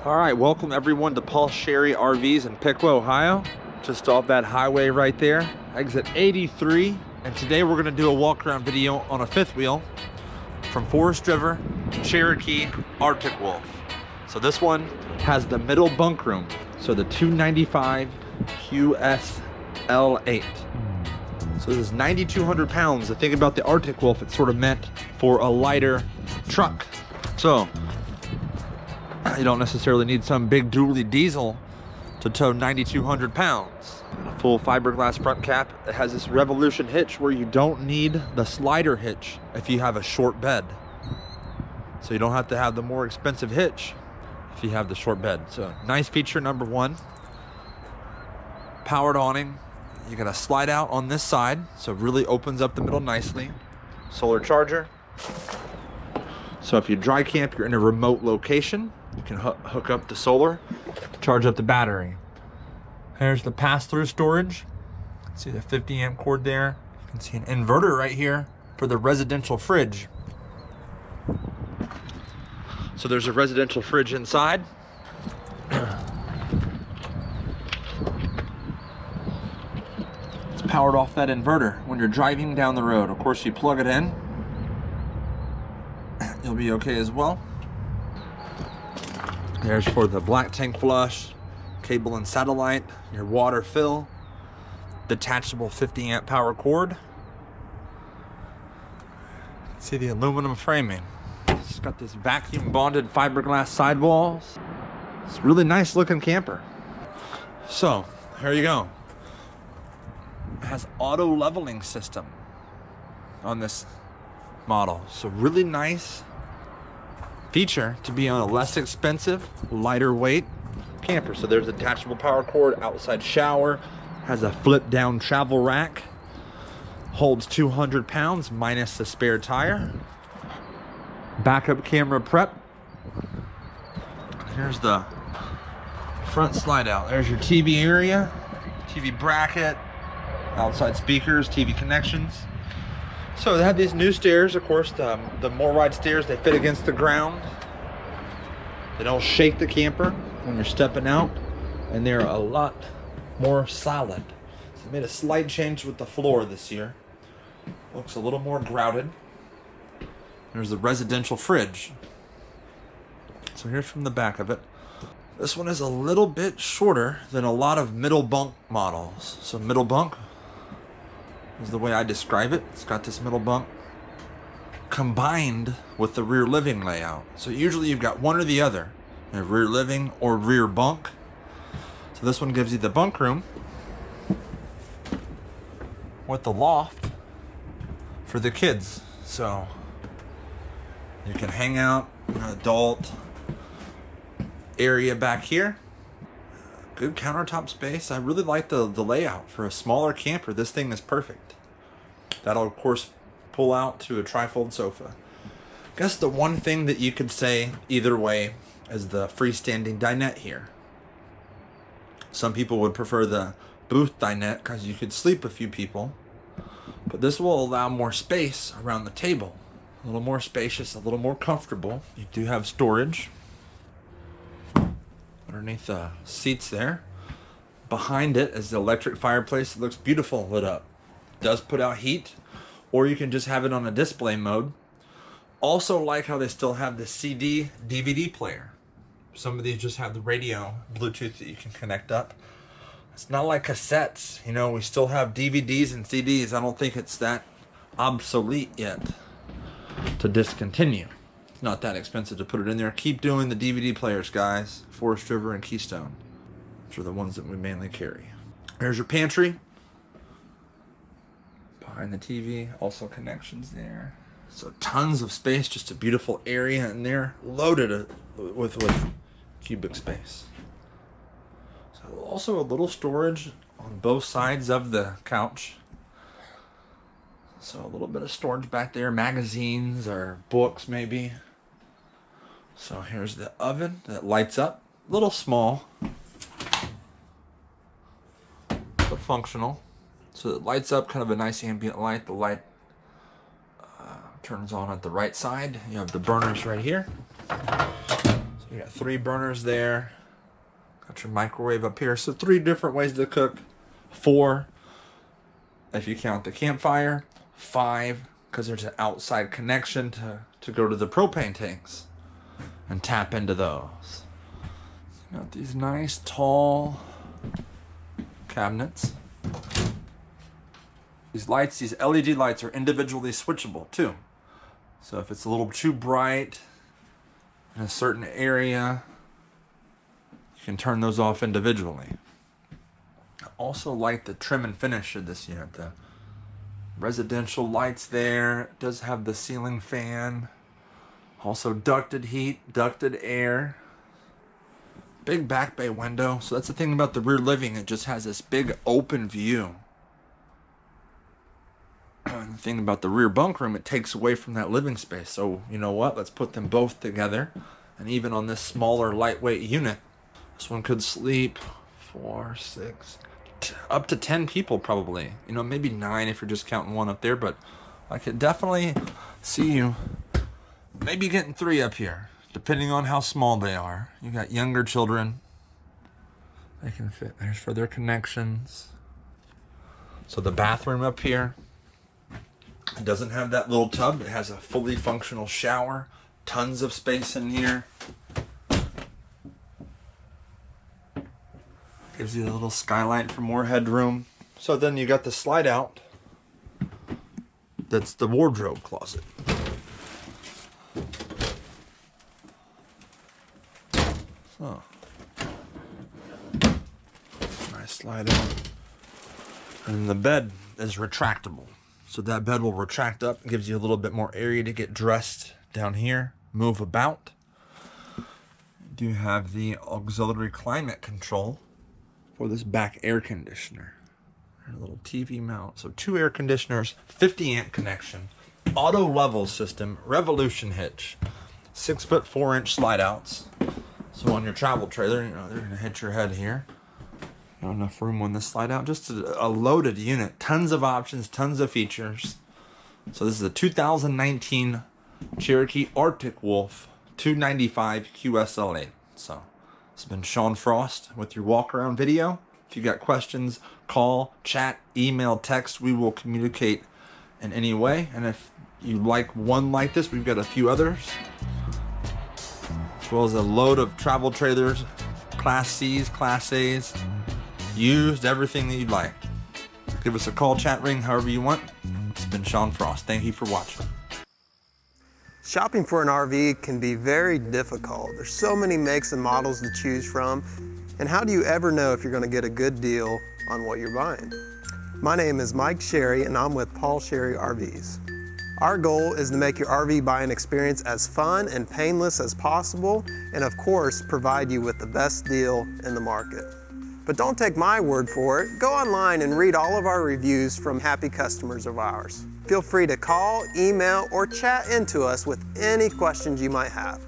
All right, welcome everyone to Paul Sherry RVs in Piqua, Ohio. Just off that highway right there, exit 83. And today we're gonna do a walk around video on a fifth wheel from Forest River, Cherokee, Arctic Wolf. So this one has the middle bunk room. So the 295 QSL8. So this is 9,200 pounds. The thing about the Arctic Wolf, it's sort of meant for a lighter truck. So you don't necessarily need some big dually diesel to tow 9,200 pounds. A full fiberglass front cap. It has this Revolution hitch where you don't need the slider hitch if you have a short bed. So you don't have to have the more expensive hitch if you have the short bed. So nice feature number one. Powered awning. You got a slide out on this side, so it really opens up the middle nicely. Solar charger. So if you dry camp, you're in a remote location, you can hook up the solar, charge up the battery. Here's the pass-through storage. See the 50 amp cord there. You can see an inverter right here for the residential fridge. So there's a residential fridge inside. It's powered off that inverter when you're driving down the road. Of course, you plug it in, you'll be okay as well. There's for the black tank flush, cable and satellite, your water fill, detachable 50 amp power cord. See the aluminum framing. It's got this vacuum bonded fiberglass sidewalls. It's a really nice looking camper. So here you go. It has auto leveling system on this model. So really nice feature to be on a less expensive, lighter weight camper. So there's a detachable power cord, outside shower, has a flip down travel rack, holds 200 pounds minus the spare tire, backup camera prep. Here's the front slide out. There's your TV area, TV bracket, outside speakers, TV connections. So they have these new stairs, of course, the more wide stairs, they fit against the ground. They don't shake the camper when you're stepping out, and they're a lot more solid. So they made a slight change with the floor this year. Looks a little more grouted. There's the residential fridge. So here's from the back of it. This one is a little bit shorter than a lot of middle bunk models. So middle bunk is the way I describe it. It's got this middle bunk combined with the rear living layout. So usually you've got one or the other, you have rear living or rear bunk. So this one gives you the bunk room with the loft for the kids. So you can hang out in an adult area back here. Good countertop space. I really like the layout for a smaller camper. This thing is perfect. That'll of course pull out to a trifold sofa. I guess the one thing that you could say either way is the freestanding dinette here. Some people would prefer the booth dinette because you could sleep a few people, but this will allow more space around the table. A little more spacious, a little more comfortable. You do have storage underneath the seats there. Behind it is the electric fireplace. It looks beautiful lit up. It does put out heat, or you can just have it on a display mode. Also like how they still have the CD DVD player. Some of these just have the radio Bluetooth that you can connect up. It's not like cassettes, you know, we still have DVDs and CDs. I don't think it's that obsolete yet to discontinue. Not that expensive to put it in there. Keep doing the DVD players, guys. Forest River and Keystone. Those are the ones that we mainly carry. There's your pantry. Behind the TV, also connections there. So tons of space, just a beautiful area in there, loaded with cubic space. So also a little storage on both sides of the couch. So a little bit of storage back there, magazines or books maybe. So here's the oven that lights up. A little small, but functional. So it lights up, kind of a nice ambient light. The light turns on at the right side. You have the burners right here. So You got 3 burners there. Got your microwave up here. So 3 different ways to cook. 4 if you count the campfire. 5 because there's an outside connection to go to the propane tanks and tap into those. You got these nice tall cabinets. These lights, these LED lights are individually switchable too. So if it's a little too bright in a certain area, you can turn those off individually. I also like the trim and finish of this unit. The residential lights there. It does have the ceiling fan. Also ducted heat, ducted air. Big back bay window. So that's the thing about the rear living. It just has this big open view. The thing about the rear bunk room, it takes away from that living space. So you know what? Let's put them both together. And even on this smaller, lightweight unit, this one could sleep 4, 6, up to 10 people probably. You know, maybe 9 if you're just counting one up there. But I could definitely see you maybe getting 3 up here, depending on how small they are. You got younger children. They can fit. There's for their connections. So the bathroom up here, it doesn't have that little tub. It has a fully functional shower. Tons of space in here. Gives you a little skylight for more headroom. So then you got the slide out. That's the wardrobe closet. So nice slide out. And the bed is retractable. So that bed will retract up, gives you a little bit more area to get dressed down here, move about. You do have the auxiliary climate control for this back air conditioner. A little TV mount. So 2 air conditioners, 50 amp connection, auto level system, revolution hitch, 6-foot 4-inch slide outs. So on your travel trailer, you know, they're gonna hit your head here. Not enough room on this slide out. Just a loaded unit. Tons of options, tons of features. So this is a 2019 Cherokee Arctic Wolf 295 QSL8. So this has been Shaun Frost with your walk around video. If you got questions, call, chat, email, text. We will communicate in any way. And if you like one like this, we've got a few others, as well as a load of travel trailers, Class C's, Class A's, used, everything that you'd like. Give us a call, chat, ring, however you want. It's been Shaun Frost. Thank you for watching. Shopping for an RV can be very difficult. There's so many makes and models to choose from. And how do you ever know if you're going to get a good deal on what you're buying? My name is Mike Sherry and I'm with Paul Sherry RVs. Our goal is to make your RV buying experience as fun and painless as possible, and of course, provide you with the best deal in the market. But don't take my word for it. Go online and read all of our reviews from happy customers of ours. Feel free to call, email, or chat into us with any questions you might have.